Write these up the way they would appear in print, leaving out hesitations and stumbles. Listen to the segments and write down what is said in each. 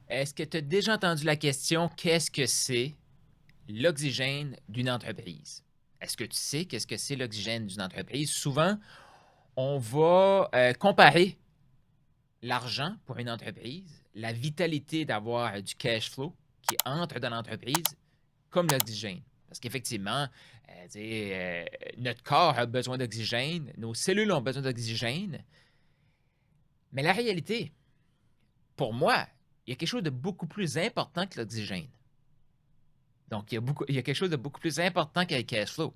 Est-ce que tu as déjà entendu la question qu'est-ce que c'est l'oxygène d'une entreprise? Est-ce que tu sais qu'est-ce que c'est l'oxygène d'une entreprise? Souvent, on va comparer l'argent pour une entreprise, la vitalité d'avoir du cash flow qui entre dans l'entreprise, comme l'oxygène. Parce qu'effectivement, notre corps a besoin d'oxygène, nos cellules ont besoin d'oxygène, mais la réalité, pour moi, il y a quelque chose de beaucoup plus important que l'oxygène. Donc, il y a quelque chose de beaucoup plus important que le cash flow.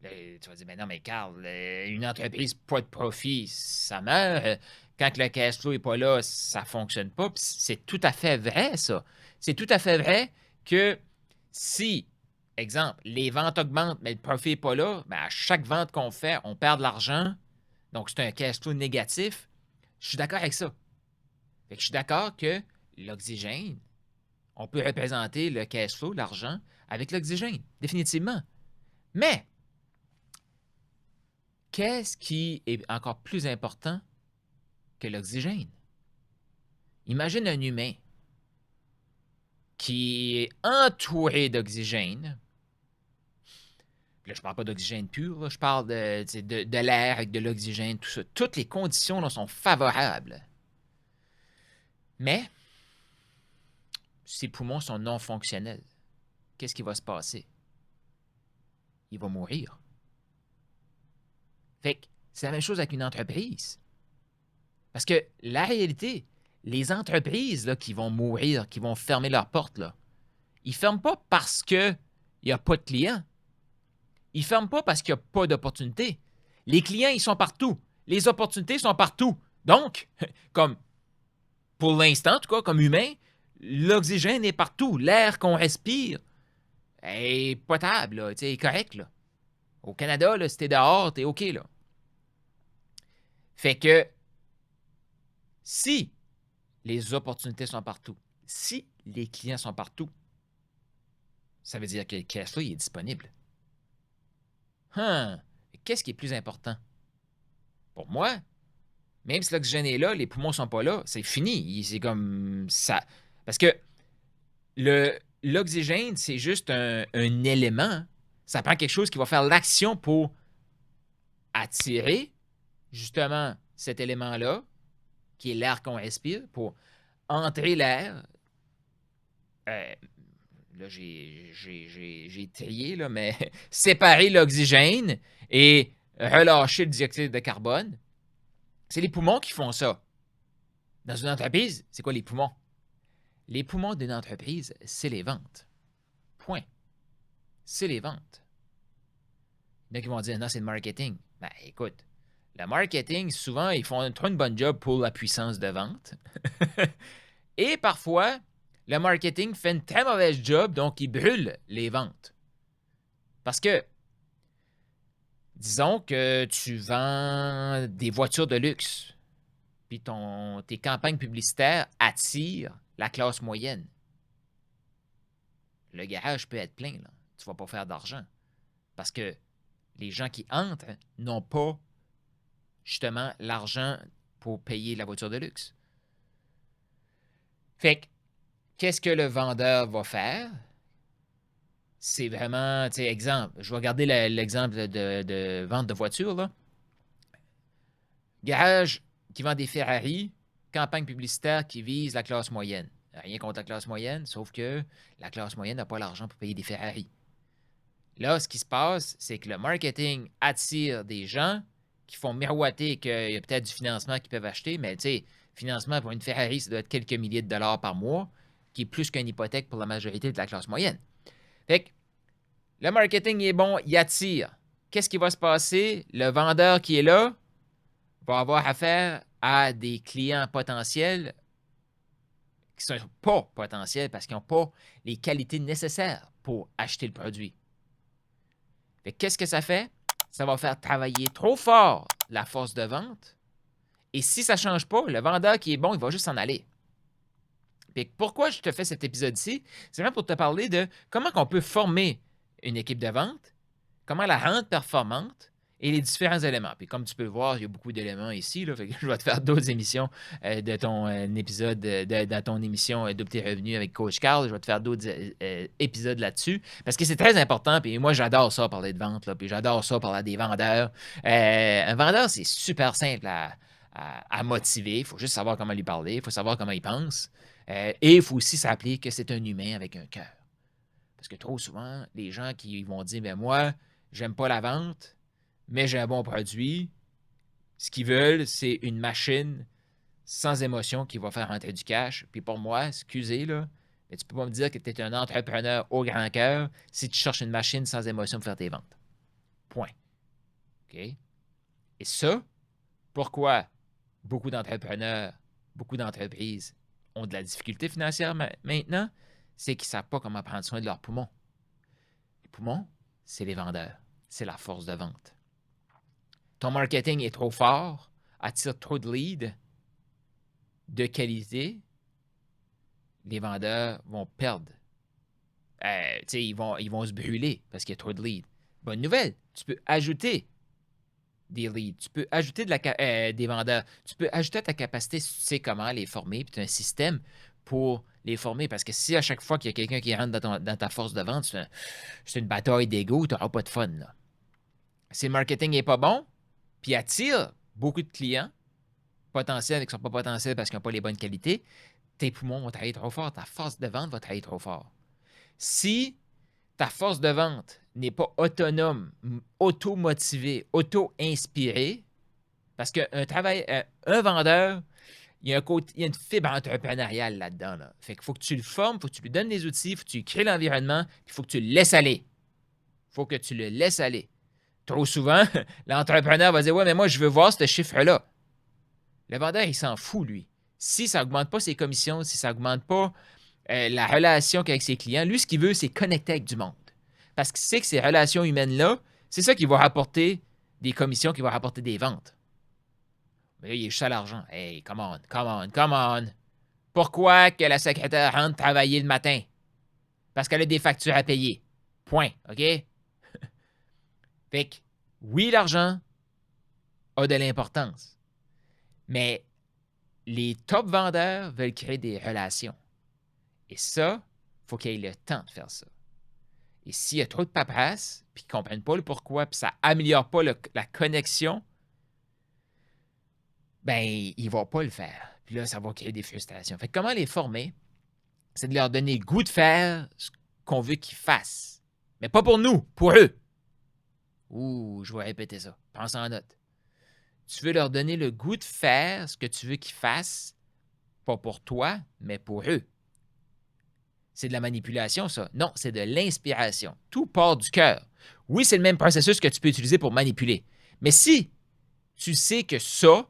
Là, tu vas dire, mais non, mais Carl, une entreprise pas de profit, ça meurt. Quand le cash flow n'est pas là, ça ne fonctionne pas. Puis c'est tout à fait vrai, ça. C'est tout à fait vrai que si, exemple, les ventes augmentent, mais le profit n'est pas là, ben à chaque vente qu'on fait, on perd de l'argent. Donc, c'est un cash flow négatif. Je suis d'accord avec ça. Fait que je suis d'accord que l'oxygène, on peut représenter le cash flow, l'argent, avec l'oxygène, définitivement. Mais, qu'est-ce qui est encore plus important que l'oxygène? Imagine un humain qui est entouré d'oxygène. Là, je ne parle pas d'oxygène pur, là, je parle de l'air avec de l'oxygène, tout ça. Toutes les conditions là, sont favorables. Mais, ses poumons sont non fonctionnels. Qu'est-ce qui va se passer? Il va mourir. Fait que c'est la même chose avec une entreprise. Parce que la réalité, les entreprises là, qui vont mourir, qui vont fermer leurs portes, là, ils ne ferment pas parce qu'il n'y a pas de clients. Ils ne ferment pas parce qu'il n'y a pas d'opportunités. Les clients, ils sont partout. Les opportunités sont partout. Donc, comme pour l'instant, en tout cas, comme humain, l'oxygène est partout. L'air qu'on respire est potable, là, est correct. Là. Au Canada, là, si t'es dehors, t'es OK. Là. Fait que si les opportunités sont partout, si les clients sont partout, ça veut dire que le cash flow est disponible. Qu'est-ce qui est plus important? Pour moi, même si l'oxygène est là, les poumons ne sont pas là, c'est fini. C'est comme ça. Parce que l'oxygène, c'est juste un élément. Ça prend quelque chose qui va faire l'action pour attirer justement cet élément-là, qui est l'air qu'on respire, pour entrer l'air. Là, j'ai trié, là, mais séparer l'oxygène et relâcher le dioxyde de carbone. C'est les poumons qui font ça. Dans une entreprise, c'est quoi les poumons? Les poumons d'une entreprise, c'est les ventes. Point. C'est les ventes. Il y en a qui vont dire, non, c'est le marketing. Ben, écoute, le marketing, souvent, ils font trop une bonne job pour la puissance de vente. Et parfois, le marketing fait une très mauvaise job, donc il brûle les ventes. Parce que, disons que tu vends des voitures de luxe, puis tes campagnes publicitaires attirent la classe moyenne. Le garage peut être plein, là. Tu ne vas pas faire d'argent. Parce que les gens qui entrent n'ont pas justement l'argent pour payer la voiture de luxe. Fait que, qu'est-ce que le vendeur va faire? C'est vraiment, tu sais, exemple, je vais regarder l'exemple de vente de voitures, là. Garage qui vend des Ferrari, campagne publicitaire qui vise la classe moyenne. Rien contre la classe moyenne, sauf que la classe moyenne n'a pas l'argent pour payer des Ferrari. Là, ce qui se passe, c'est que le marketing attire des gens qui font miroiter qu'il y a peut-être du financement qu'ils peuvent acheter, mais tu sais, financement pour une Ferrari, ça doit être quelques milliers de dollars par mois, qui est plus qu'une hypothèque pour la majorité de la classe moyenne. Fait que le marketing est bon, il attire. Qu'est-ce qui va se passer? Le vendeur qui est là va avoir affaire à des clients potentiels qui ne sont pas potentiels parce qu'ils n'ont pas les qualités nécessaires pour acheter le produit. Fait que qu'est-ce que ça fait? Ça va faire travailler trop fort la force de vente. Et si ça ne change pas, le vendeur qui est bon, il va juste s'en aller. Puis pourquoi je te fais cet épisode-ci? C'est vraiment pour te parler de comment on peut former une équipe de vente, comment la rendre performante et les différents éléments. Puis comme tu peux le voir, il y a beaucoup d'éléments ici. Là, fait que je vais te faire d'autres émissions de ton épisode, dans ton émission Double tes revenus avec Coach Carl. Je vais te faire d'autres épisodes là-dessus parce que c'est très important. Puis moi, j'adore ça, parler de vente. Là, puis j'adore ça, parler des vendeurs. Un vendeur, c'est super simple à motiver. Il faut juste savoir comment lui parler. Il faut savoir comment il pense. Et il faut aussi s'appeler que c'est un humain avec un cœur. Parce que trop souvent, les gens qui vont dire, ben moi, j'aime pas la vente, mais j'ai un bon produit. Ce qu'ils veulent, c'est une machine sans émotion qui va faire rentrer du cash. Puis pour moi, excusez, là, mais tu peux pas me dire que tu es un entrepreneur au grand cœur si tu cherches une machine sans émotion pour faire tes ventes. Point. OK? Et ça, pourquoi beaucoup d'entrepreneurs, beaucoup d'entreprises ont de la difficulté financière maintenant? C'est qu'ils ne savent pas comment prendre soin de leurs poumons. Les poumons, c'est les vendeurs. C'est la force de vente. Ton marketing est trop fort, attire trop de leads de qualité, les vendeurs vont perdre. Ils vont se brûler parce qu'il y a trop de leads. Bonne nouvelle, tu peux ajouter des leads, tu peux ajouter des vendeurs, tu peux ajouter à ta capacité si tu sais comment les former, puis tu as un système pour les former. Parce que si à chaque fois qu'il y a quelqu'un qui rentre dans ta force de vente, c'est une bataille d'ego, tu n'auras pas de fun. Là. Si le marketing n'est pas bon, puis attire beaucoup de clients potentiels qui ne sont pas potentiels parce qu'ils n'ont pas les bonnes qualités, tes poumons vont travailler trop fort, ta force de vente va travailler trop fort. Si ta force de vente n'est pas autonome, auto-motivée, auto-inspirée, parce qu'un vendeur, il y a une fibre entrepreneuriale là-dedans. Là. Fait qu'il faut que tu le formes, il faut que tu lui donnes les outils, il faut que tu lui crées l'environnement, il faut que tu le laisses aller. Il faut que tu le laisses aller. Trop souvent, l'entrepreneur va dire « Ouais, mais moi, je veux voir ce chiffre-là. » Le vendeur, il s'en fout, lui. Si ça n'augmente pas ses commissions, si ça n'augmente pas la relation avec ses clients, lui, ce qu'il veut, c'est connecter avec du monde. Parce qu'il sait que ces relations humaines-là, c'est ça qui va rapporter des commissions, qui va rapporter des ventes. Mais là, il est juste à l'argent. Hey, come on. Pourquoi que la secrétaire rentre travailler le matin? Parce qu'elle a des factures à payer. Point. OK? Fait que, oui, l'argent a de l'importance. Mais les top vendeurs veulent créer des relations. Et ça, il faut qu'il y ait le temps de faire ça. Et s'il y a trop de paperasse, puis qu'ils ne comprennent pas le pourquoi, puis ça n'améliore pas la connexion, ben, ils ne vont pas le faire. Puis là, ça va créer des frustrations. Fait que comment les former? C'est de leur donner le goût de faire ce qu'on veut qu'ils fassent. Mais pas pour nous, pour eux. Ouh, je vais répéter ça. Pense en note. Tu veux leur donner le goût de faire ce que tu veux qu'ils fassent, pas pour toi, mais pour eux. C'est de la manipulation, ça. Non, c'est de l'inspiration. Tout part du cœur. Oui, c'est le même processus que tu peux utiliser pour manipuler. Mais si tu sais que ça,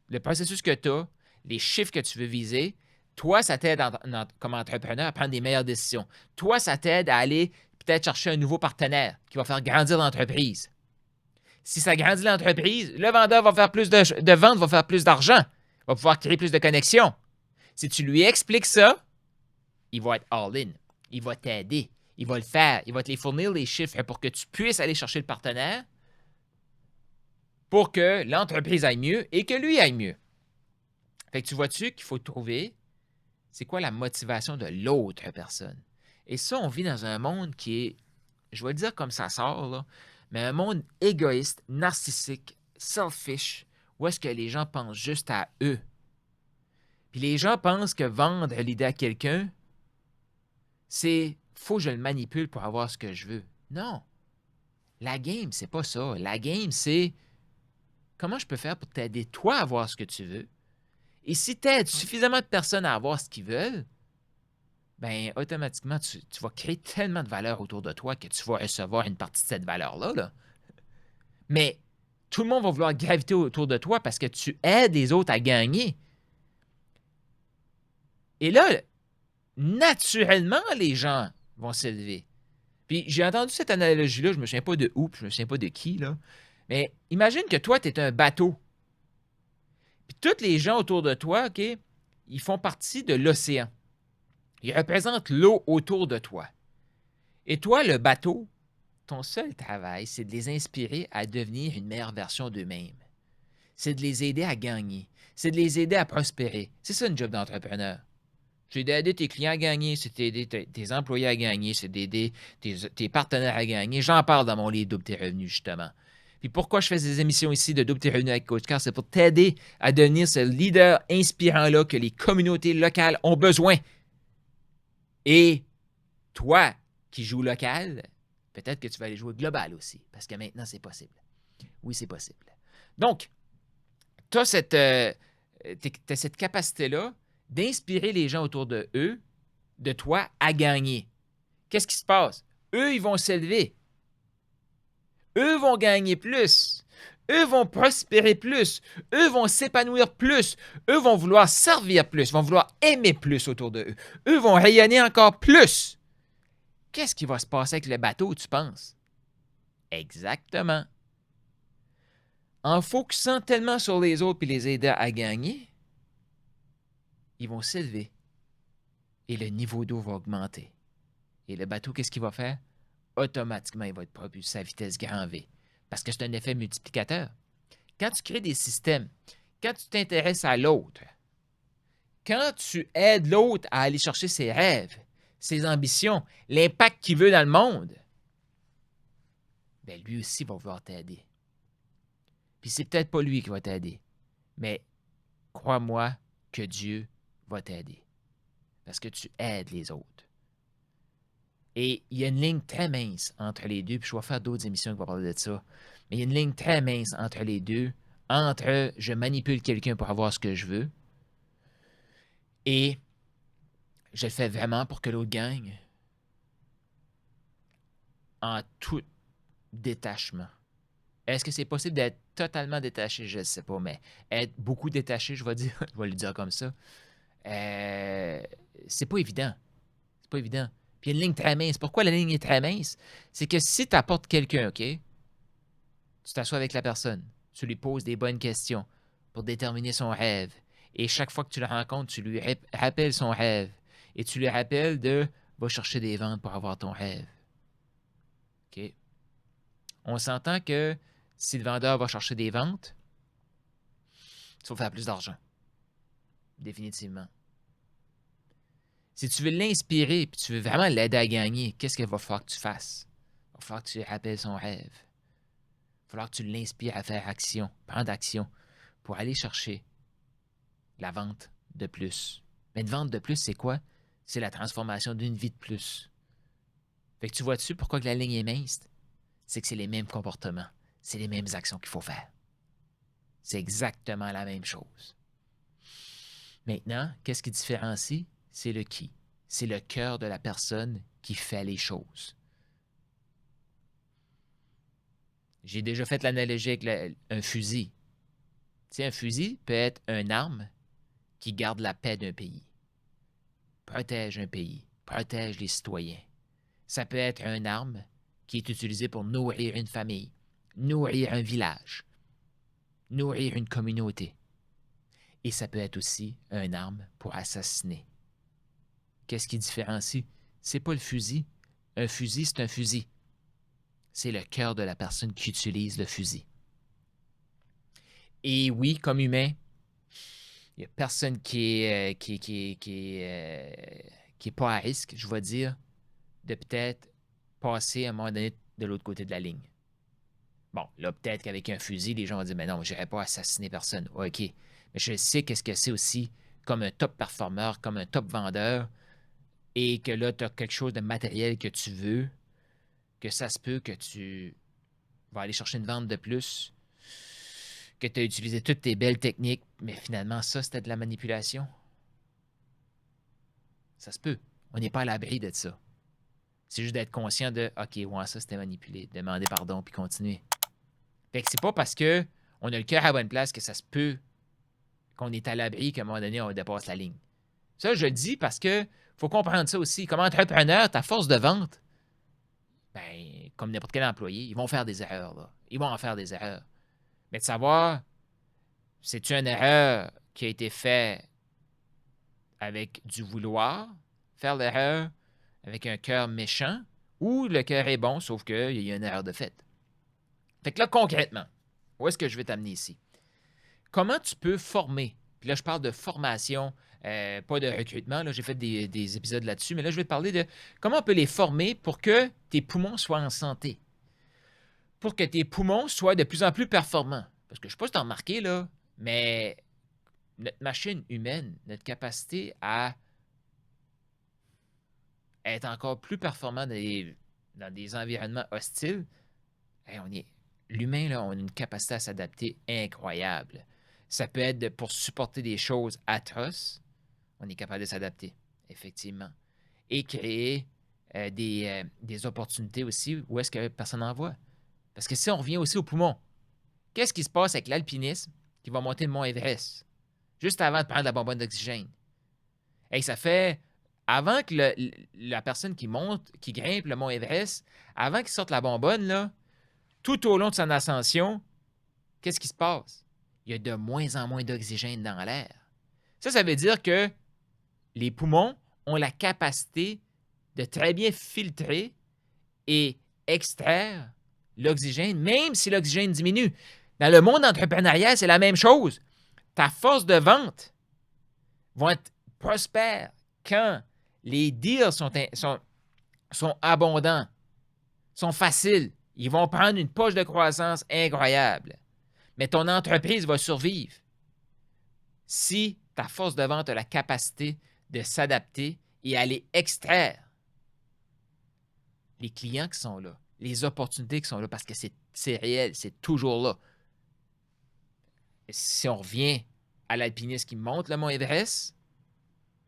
le processus que tu as, les chiffres que tu veux viser, toi, ça t'aide comme entrepreneur à prendre des meilleures décisions. Toi, ça t'aide à aller peut-être chercher un nouveau partenaire qui va faire grandir l'entreprise. Si ça grandit l'entreprise, le vendeur va faire plus de ventes, va faire plus d'argent, va pouvoir créer plus de connexions. Si tu lui expliques ça, il va être all-in. Il va t'aider. Il va le faire. Il va te les fournir les chiffres pour que tu puisses aller chercher le partenaire pour que l'entreprise aille mieux et que lui aille mieux. Fait que tu vois-tu qu'il faut trouver c'est quoi la motivation de l'autre personne. Et ça, on vit dans un monde qui est, je vais le dire comme ça sort, là, mais un monde égoïste, narcissique, selfish, où est-ce que les gens pensent juste à eux. Puis les gens pensent que vendre l'idée à quelqu'un, c'est « faut que je le manipule pour avoir ce que je veux ». Non. La game, c'est pas ça. La game, c'est comment je peux faire pour t'aider toi à avoir ce que tu veux. Et si tu aides suffisamment de personnes à avoir ce qu'ils veulent, bien, automatiquement, tu vas créer tellement de valeur autour de toi que tu vas recevoir une partie de cette valeur-là. Là. Mais tout le monde va vouloir graviter autour de toi parce que tu aides les autres à gagner. Et là, naturellement, les gens vont s'élever. Puis j'ai entendu cette analogie-là, je ne me souviens pas de où, puis je ne me souviens pas de qui, là. Mais imagine que toi, tu es un bateau. Puis tous les gens autour de toi, OK, ils font partie de l'océan. Ils représentent l'eau autour de toi. Et toi, le bateau, ton seul travail, c'est de les inspirer à devenir une meilleure version d'eux-mêmes. C'est de les aider à gagner. C'est de les aider à prospérer. C'est ça une job d'entrepreneur. C'est d'aider tes clients à gagner, c'est d'aider tes employés à gagner, c'est d'aider tes partenaires à gagner. J'en parle dans mon livre Double tes revenus, justement. Puis pourquoi je fais ces émissions ici de Double tes revenus avec Coach Carr, c'est pour t'aider à devenir ce leader inspirant-là que les communautés locales ont besoin. Et toi qui joues local, peut-être que tu vas aller jouer global aussi, parce que maintenant, c'est possible. Oui, c'est possible. Donc, tu as cette capacité-là d'inspirer les gens autour de eux, de toi, à gagner. Qu'est-ce qui se passe? Eux, ils vont s'élever. Eux vont gagner plus. Eux vont prospérer plus. Eux vont s'épanouir plus. Eux vont vouloir servir plus, vont vouloir aimer plus autour de eux. Eux vont rayonner encore plus. Qu'est-ce qui va se passer avec le bateau, tu penses? Exactement. En focusant tellement sur les autres et les aider à gagner, ils vont s'élever et le niveau d'eau va augmenter. Et le bateau, qu'est-ce qu'il va faire? Automatiquement, il va être propulsé à vitesse grand V. Parce que c'est un effet multiplicateur. Quand tu crées des systèmes, quand tu t'intéresses à l'autre, quand tu aides l'autre à aller chercher ses rêves, ses ambitions, l'impact qu'il veut dans le monde, bien, lui aussi va vouloir t'aider. Puis c'est peut-être pas lui qui va t'aider, mais crois-moi que Dieu va t'aider. Parce que tu aides les autres. Et il y a une ligne très mince entre les deux, puis je vais faire d'autres émissions qui vont parler de ça, mais il y a une ligne très mince entre les deux, entre je manipule quelqu'un pour avoir ce que je veux et je le fais vraiment pour que l'autre gagne en tout détachement. Est-ce que c'est possible d'être totalement détaché? Je ne sais pas, mais être beaucoup détaché, je vais dire, je vais le dire comme ça, c'est pas évident. C'est pas évident. Puis il y a une ligne très mince. Pourquoi la ligne est très mince? C'est que si tu apportes quelqu'un, OK? Tu t'assois avec la personne, tu lui poses des bonnes questions pour déterminer son rêve. Et chaque fois que tu le rencontres, tu lui rappelles son rêve. Et tu lui rappelles de va chercher des ventes pour avoir ton rêve. OK? On s'entend que si le vendeur va chercher des ventes, tu vas faire plus d'argent. Définitivement. Si tu veux l'inspirer et tu veux vraiment l'aider à gagner, qu'est-ce qu'il va falloir que tu fasses? Il va falloir que tu lui rappelles son rêve. Il va falloir que tu l'inspires à faire action, prendre action pour aller chercher la vente de plus. Mais une vente de plus, c'est quoi? C'est la transformation d'une vie de plus. Fait que tu vois-tu pourquoi que la ligne est mince? C'est que c'est les mêmes comportements. C'est les mêmes actions qu'il faut faire. C'est exactement la même chose. Maintenant, qu'est-ce qui différencie? C'est le qui. C'est le cœur de la personne qui fait les choses. J'ai déjà fait l'analogie avec un fusil. Tu sais, un fusil peut être une arme qui garde la paix d'un pays, protège un pays, protège les citoyens. Ça peut être une arme qui est utilisée pour nourrir une famille, nourrir un village, nourrir une communauté. Et ça peut être aussi une arme pour assassiner. Qu'est-ce qui différencie? C'est pas le fusil. Un fusil, c'est un fusil. C'est le cœur de la personne qui utilise le fusil. Et oui, comme humain, il n'y a personne qui est pas à risque, je vais dire, de peut-être passer à un moment donné de l'autre côté de la ligne. Bon, là, peut-être qu'avec un fusil, les gens vont dire, mais non, je n'irai pas assassiner personne. OK. Mais je sais qu'est-ce que c'est aussi comme un top performeur, comme un top vendeur, et que là, tu as quelque chose de matériel que tu veux, que ça se peut que tu vas aller chercher une vente de plus, que tu as utilisé toutes tes belles techniques, mais finalement, ça, c'était de la manipulation. Ça se peut. On n'est pas à l'abri de ça. C'est juste d'être conscient de OK, ouais, ça, c'était manipulé. Demander pardon, puis continuer. Fait que c'est pas parce que on a le cœur à la bonne place que ça se peut qu'on est à l'abri qu'à un moment donné, on dépasse la ligne. Ça, je le dis parce que faut comprendre ça aussi. Comme entrepreneur, ta force de vente, ben, comme n'importe quel employé, ils vont faire des erreurs. Là. Ils vont en faire des erreurs. Mais de savoir, c'est-tu une erreur qui a été faite avec du vouloir, faire l'erreur avec un cœur méchant, ou le cœur est bon, sauf qu'il y a une erreur de fait. Fait que là, concrètement, où est-ce que je vais t'amener ici? Comment tu peux former? Puis là, je parle de formation, pas de recrutement. Là, j'ai fait des épisodes là-dessus, mais là, je vais te parler de comment on peut les former pour que tes poumons soient en santé. Pour que tes poumons soient de plus en plus performants. Parce que je ne sais pas si tu as remarqué, là, mais notre machine humaine, notre capacité à être encore plus performant dans des environnements hostiles, l'humain, là, on a une capacité à s'adapter incroyable. Ça peut être pour supporter des choses atroces, on est capable de s'adapter, effectivement. Et créer des opportunités aussi où est-ce que personne n'en voit. Parce que si on revient aussi au poumon, qu'est-ce qui se passe avec l'alpinisme qui va monter le mont Everest, juste avant de prendre la bonbonne d'oxygène? Et ça fait, avant que la personne qui monte, qui grimpe le mont Everest, avant qu'il sorte la bonbonne, là, tout au long de son ascension, qu'est-ce qui se passe? Il y a de moins en moins d'oxygène dans l'air. Ça veut dire que les poumons ont la capacité de très bien filtrer et extraire l'oxygène, même si l'oxygène diminue. Dans le monde entrepreneurial, c'est la même chose. Ta force de vente va être prospère quand les deals sont abondants, sont faciles. Ils vont prendre une poche de croissance incroyable. Mais ton entreprise va survivre si ta force de vente a la capacité de s'adapter et aller extraire les clients qui sont là, les opportunités qui sont là, parce que c'est réel, c'est toujours là. Et si on revient à l'alpiniste qui monte le mont Everest,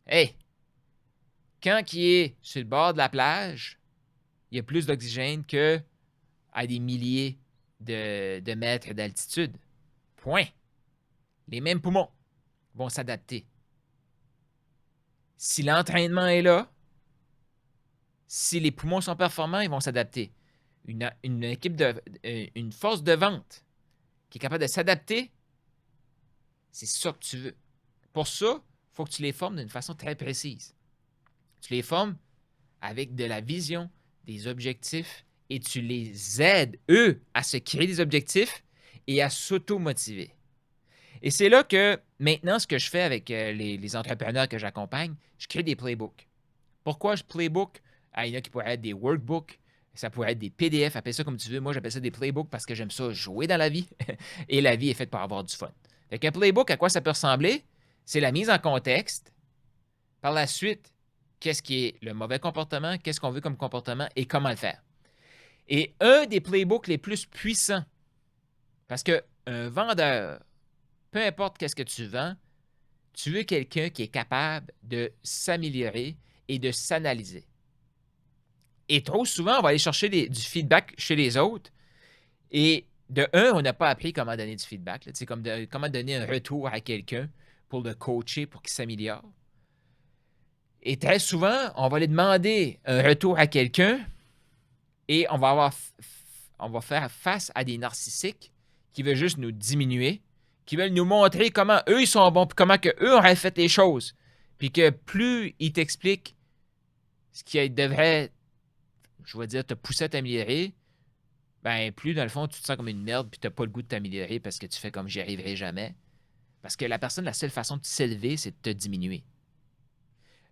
hey, quand il est sur le bord de la plage, il y a plus d'oxygène qu'à des milliers de mètres d'altitude. Point. Les mêmes poumons vont s'adapter. Si l'entraînement est là, si les poumons sont performants, ils vont s'adapter. Une force de vente qui est capable de s'adapter, c'est ça que tu veux. Pour ça, il faut que tu les formes d'une façon très précise. Tu les formes avec de la vision, des objectifs, et tu les aides, eux, à se créer des objectifs et à s'auto-motiver. Et c'est là que, maintenant, ce que je fais avec les entrepreneurs que j'accompagne, je crée des playbooks. Pourquoi je playbook? Il y en a qui pourraient être des workbooks, ça pourrait être des PDF, appelle ça comme tu veux. Moi, j'appelle ça des playbooks parce que j'aime ça jouer dans la vie et la vie est faite pour avoir du fun. Fait qu'un playbook, à quoi ça peut ressembler? C'est la mise en contexte. Par la suite, qu'est-ce qui est le mauvais comportement, qu'est-ce qu'on veut comme comportement et comment le faire. Et un des playbooks les plus puissants, parce qu'un vendeur, peu importe qu'est-ce que tu vends, tu veux quelqu'un qui est capable de s'améliorer et de s'analyser. Et trop souvent, on va aller chercher du feedback chez les autres. Et de un, on n'a pas appris comment donner du feedback. C'est comme comment donner un retour à quelqu'un pour le coacher, pour qu'il s'améliore. Et très souvent, on va aller demander un retour à quelqu'un et on va faire face à des narcissiques qui veulent juste nous diminuer, qui veulent nous montrer comment eux, ils sont bons, puis comment que eux auraient fait les choses. Puis que plus ils t'expliquent ce qui devrait, je vais dire, te pousser à t'améliorer, ben plus, dans le fond, tu te sens comme une merde puis tu n'as pas le goût de t'améliorer parce que tu fais comme j'y arriverai jamais. Parce que la seule façon de s'élever, c'est de te diminuer.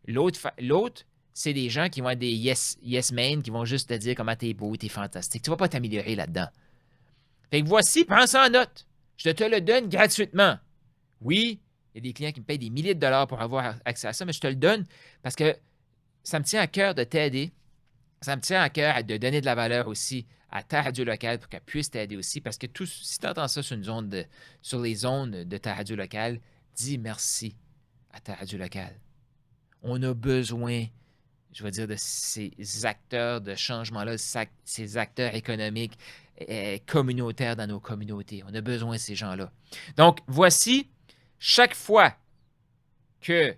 L'autre, c'est des gens qui vont être des yes men, qui vont juste te dire comment t'es beau, t'es fantastique. Tu vas pas t'améliorer là-dedans. Fait que voici, prends ça en note. Je te le donne gratuitement. Oui, il y a des clients qui me payent des milliers de dollars pour avoir accès à ça, mais je te le donne parce que ça me tient à cœur de t'aider. Ça me tient à cœur de donner de la valeur aussi à ta radio locale pour qu'elle puisse t'aider aussi. Parce que si tu entends ça sur les ondes de ta radio locale, dis merci à ta radio locale. On a besoin, je veux dire, de ces acteurs de changement-là, ces acteurs économiques, communautaires dans nos communautés. On a besoin de ces gens-là. Donc, voici, chaque fois que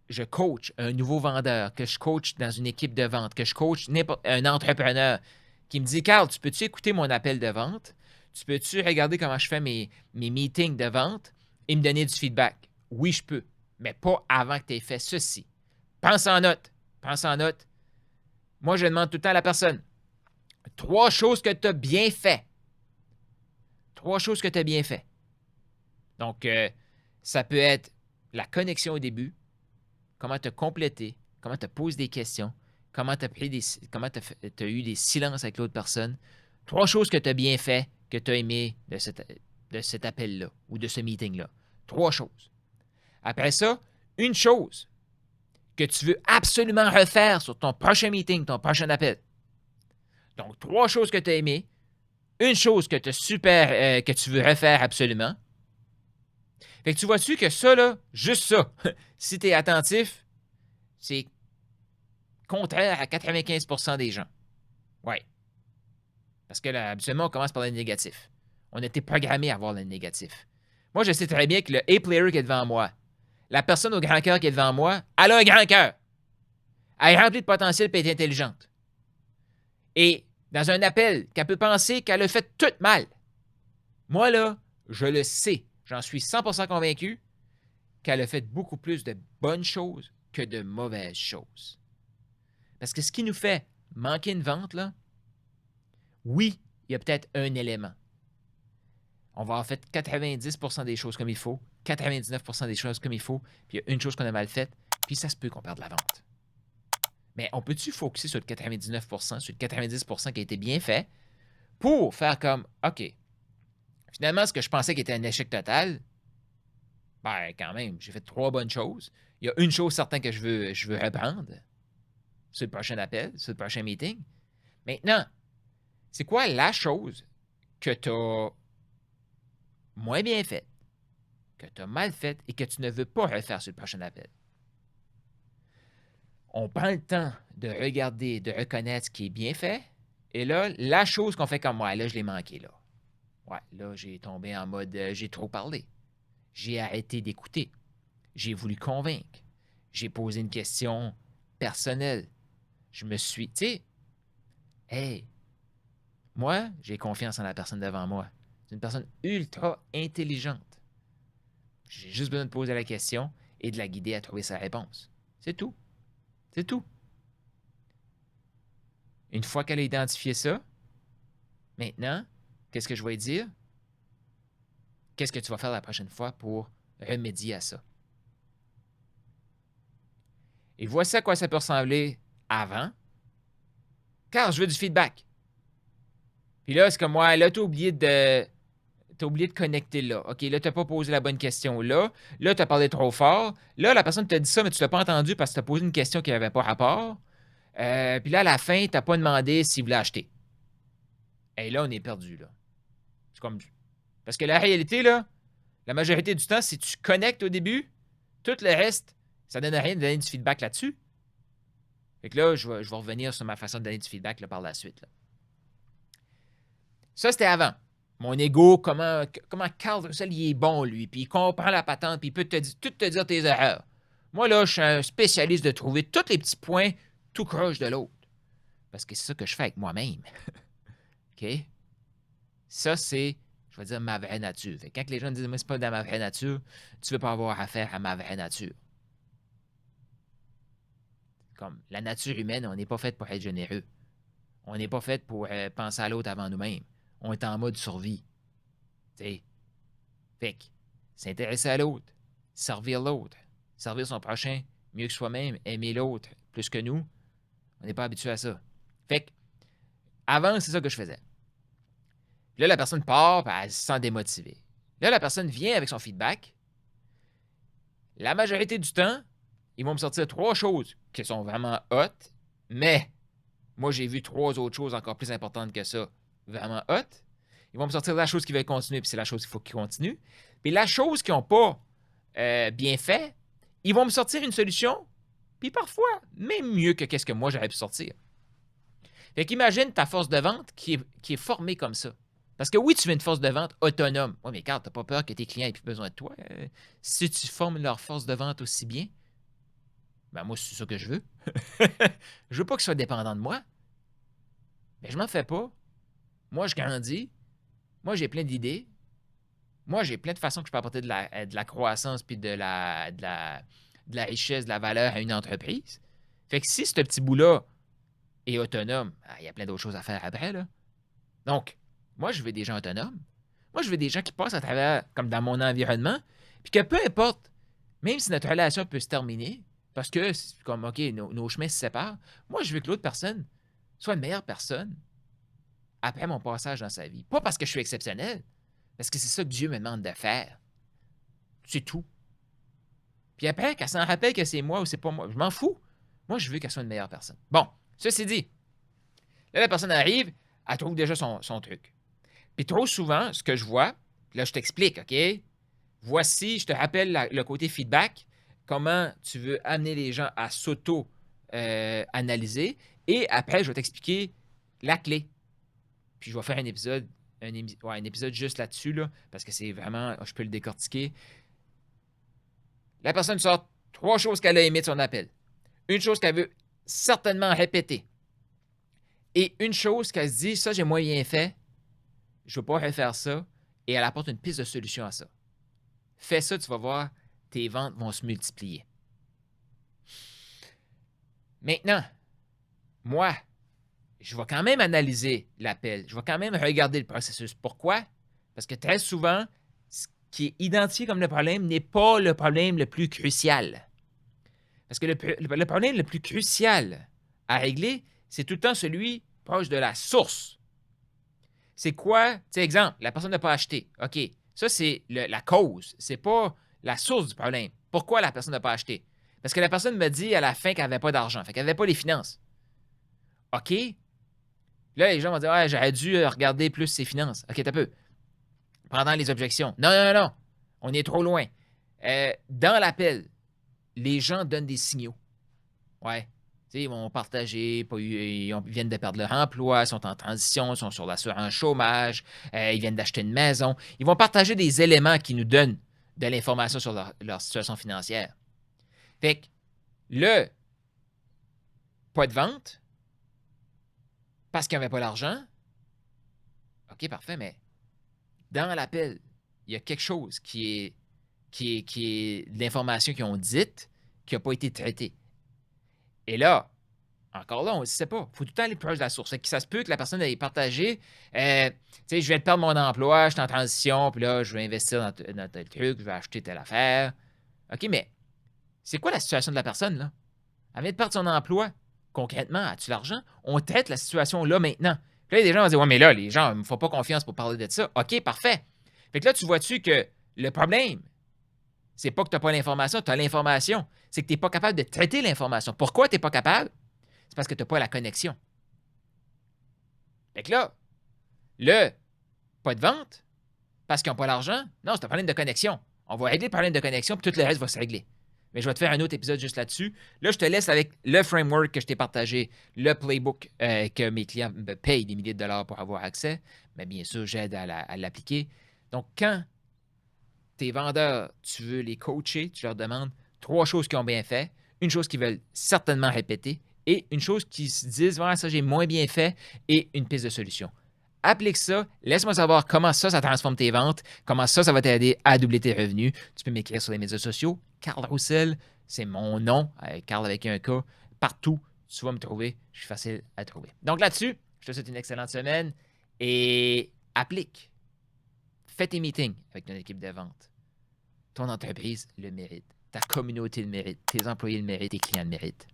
je coach un nouveau vendeur, que je coach dans une équipe de vente, que je coach un entrepreneur qui me dit « Carl, tu peux-tu écouter mon appel de vente? Tu peux-tu regarder comment je fais mes meetings de vente et me donner du feedback? » Oui, je peux, mais pas avant que tu aies fait ceci. Pense en note. moi, je demande tout le temps à la personne, 3 choses que tu as bien fait. 3 choses que tu as bien fait. Donc, ça peut être la connexion au début, comment tu as complété, comment tu as posé des questions, comment tu as eu des silences avec l'autre personne. 3 choses que tu as bien fait, que tu as aimé de cet appel-là ou de ce meeting-là. 3 choses. Après ça, une chose que tu veux absolument refaire sur ton prochain meeting, ton prochain appel. Donc, 3 choses que tu as aimées, une chose que que tu veux refaire absolument. Fait que tu vois-tu que ça, là, juste ça, si tu es attentif, c'est contraire à 95% des gens. Ouais. Parce que là, habituellement, on commence par le négatif. On a été programmé à voir le négatif. Moi, je sais très bien que le A-player qui est devant moi, la personne au grand cœur qui est devant moi, elle a un grand cœur. Elle est remplie de potentiel et elle est intelligente. Et dans un appel, qu'elle peut penser qu'elle a fait tout mal. Moi, là, je le sais. J'en suis 100% convaincu qu'elle a fait beaucoup plus de bonnes choses que de mauvaises choses. Parce que ce qui nous fait manquer une vente, là, oui, il y a peut-être un élément. On va avoir fait 90% des choses comme il faut, 99% des choses comme il faut, puis il y a une chose qu'on a mal faite, puis ça se peut qu'on perde la vente. Mais on peut-tu focuser sur le 99%, sur le 90% qui a été bien fait, pour faire comme, OK, finalement, ce que je pensais qui était un échec total, ben quand même, j'ai fait 3 bonnes choses. Il y a une chose certaine que je veux reprendre sur le prochain appel, sur le prochain meeting. Maintenant, c'est quoi la chose que tu as moins bien faite, que tu as mal faite et que tu ne veux pas refaire sur le prochain appel? On prend le temps de regarder, de reconnaître ce qui est bien fait. Et là, la chose qu'on fait comme moi, là, je l'ai manqué, là. Ouais, là, j'ai tombé en mode j'ai trop parlé. J'ai arrêté d'écouter. J'ai voulu convaincre. J'ai posé une question personnelle. Je me suis, tu sais, hey, moi, j'ai confiance en la personne devant moi. C'est une personne ultra intelligente. J'ai juste besoin de poser la question et de la guider à trouver sa réponse. C'est tout. C'est tout. Une fois qu'elle a identifié ça, maintenant, qu'est-ce que je vais dire? Qu'est-ce que tu vas faire la prochaine fois pour remédier à ça? Et voici à quoi ça peut ressembler avant, car je veux du feedback. Puis là, c'est comme moi, là, tu as oublié de connecter là. OK, là, tu n'as pas posé la bonne question là. Là, tu as parlé trop fort. Là, la personne t'a dit ça, mais tu ne l'as pas entendu parce que tu as posé une question qui n'avait pas rapport. Puis là, à la fin, tu n'as pas demandé s'il voulait acheter. Et là, on est perdu, là. C'est comme... Parce que la réalité, là, la majorité du temps, si tu connectes au début, tout le reste, ça ne donne rien de donner du feedback là-dessus. Fait que là, je vais revenir sur ma façon de donner du feedback là, par la suite. Là. Ça, c'était avant. Mon ego, comment Carl Russell, il est bon, lui, puis il comprend la patente, puis il peut tout te dire tes erreurs. Moi, là, je suis un spécialiste de trouver tous les petits points tout croche de l'autre. Parce que c'est ça que je fais avec moi-même. OK? Ça, c'est, je vais dire, ma vraie nature. Fait que quand les gens disent, moi, c'est pas dans ma vraie nature, tu veux pas avoir affaire à ma vraie nature. Comme la nature humaine, on n'est pas fait pour être généreux. On n'est pas fait pour penser à l'autre avant nous-mêmes. On est en mode survie. T'sais. Fait que s'intéresser à l'autre, servir l'autre, servir son prochain mieux que soi-même, aimer l'autre plus que nous, on n'est pas habitué à ça. Fait que, avant, c'est ça que je faisais. Puis là, la personne part, puis elle se sent démotivée. Là, la personne vient avec son feedback. La majorité du temps, ils vont me sortir 3 choses qui sont vraiment hot, mais moi, j'ai vu 3 autres choses encore plus importantes que ça, vraiment hot. Ils vont me sortir la chose qui va continuer, puis c'est la chose qu'il faut qu'ils continuent. Puis la chose qu'ils n'ont pas bien fait, ils vont me sortir une solution, puis parfois, même mieux que qu'est-ce que moi j'aurais pu sortir. Fait qu'imagine ta force de vente qui est formée comme ça. Parce que oui, tu veux une force de vente autonome. Oui, mais Carl, tu n'as pas peur que tes clients aient plus besoin de toi. Si tu formes leur force de vente aussi bien, ben moi, c'est ça que je veux. Je veux pas qu'ils soient dépendants de moi. Mais je m'en fais pas. Moi, je grandis. Moi, j'ai plein d'idées. Moi, j'ai plein de façons que je peux apporter de la croissance puis de la richesse, de la valeur à une entreprise. Fait que si ce petit bout-là, et autonome, il y a plein d'autres choses à faire après, là. Donc, moi, je veux des gens autonomes. Moi, je veux des gens qui passent à travers, comme dans mon environnement, puis que peu importe, même si notre relation peut se terminer, parce que, c'est comme, OK, nos chemins se séparent, moi, je veux que l'autre personne soit une meilleure personne après mon passage dans sa vie. Pas parce que je suis exceptionnel, parce que c'est ça que Dieu me demande de faire. C'est tout. Puis après, qu'elle s'en rappelle que c'est moi ou c'est pas moi, je m'en fous. Moi, je veux qu'elle soit une meilleure personne. Bon, ceci dit, là, la personne arrive, elle trouve déjà son truc. Puis trop souvent, ce que je vois, là, je t'explique, OK? Voici, je te rappelle le côté feedback, comment tu veux amener les gens à s'auto-analyser. Et après, je vais t'expliquer la clé. Puis je vais faire un épisode, un épisode juste là-dessus, là, parce que c'est vraiment, je peux le décortiquer. La personne sort 3 choses qu'elle a aimées de son appel. Une chose qu'elle veut certainement répéter. Et une chose qu'elle se dit, ça, j'ai moins bien fait, je ne veux pas refaire ça, et elle apporte une piste de solution à ça. Fais ça, tu vas voir, tes ventes vont se multiplier. Maintenant, moi, je vais quand même analyser l'appel. Je vais quand même regarder le processus. Pourquoi? Parce que très souvent, ce qui est identifié comme le problème n'est pas le problème le plus crucial. Parce que le problème le plus crucial à régler, c'est tout le temps celui proche de la source. C'est quoi? Tu sais, exemple, la personne n'a pas acheté. OK, ça, c'est la cause. C'est pas la source du problème. Pourquoi la personne n'a pas acheté? Parce que la personne me dit à la fin qu'elle n'avait pas d'argent, fait qu'elle n'avait pas les finances. OK? Là, les gens vont dire, ouais, j'aurais dû regarder plus ses finances. OK, t'as peu. Pendant les objections. Non, non, non, non. On est trop loin. Dans l'appel, les gens donnent des signaux. Ouais. Tu sais, ils vont partager, ils viennent de perdre leur emploi, sont en transition, sont sur l'assurance chômage, ils viennent d'acheter une maison. Ils vont partager des éléments qui nous donnent de l'information sur leur situation financière. Fait que le pas de vente, parce qu'il n'y avait pas l'argent, OK, parfait, mais dans l'appel, il y a quelque chose qui est de l'information qu'ils ont dite qui n'a pas été traitée. Et là, encore là, on ne sait pas. Il faut tout le temps aller proche de la source. Ça se peut que la personne ait partagé, tu sais, je viens de perdre mon emploi, je suis en transition, puis là, je vais investir dans tel truc, je vais acheter telle affaire. OK, mais c'est quoi la situation de la personne, là? Elle vient de perdre son emploi. Concrètement, as-tu l'argent? On traite la situation là maintenant. Puis là, il y a des gens qui vont dire, ouais, mais là, les gens ne me font pas confiance pour parler de ça. OK, parfait. Fait que là, tu vois-tu que le problème, c'est pas que tu n'as pas l'information, tu as l'information. C'est que tu n'es pas capable de traiter l'information. Pourquoi tu n'es pas capable? C'est parce que tu n'as pas la connexion. Fait que là, le pas de vente, parce qu'ils n'ont pas l'argent, non, c'est un problème de connexion. On va régler le problème de connexion, puis tout le reste va se régler. Mais je vais te faire un autre épisode juste là-dessus. Là, je te laisse avec le framework que je t'ai partagé, le playbook que mes clients me payent des milliers de dollars pour avoir accès. Mais bien sûr, j'aide à l'appliquer. Donc, quand tes vendeurs, tu veux les coacher, tu leur demandes 3 choses qu'ils ont bien fait, une chose qu'ils veulent certainement répéter et une chose qu'ils se disent, ouais, ça j'ai moins bien fait et une piste de solution. Applique ça, laisse-moi savoir comment ça transforme tes ventes, comment ça va t'aider à doubler tes revenus. Tu peux m'écrire sur les médias sociaux. Carl Roussel, c'est mon nom, Carl avec un K. Partout, tu vas me trouver. Je suis facile à trouver. Donc là-dessus, je te souhaite une excellente semaine et applique. Fais tes meetings avec ton équipe de vente. Ton entreprise le mérite. Ta communauté le mérite. Tes employés le méritent. Tes clients le méritent.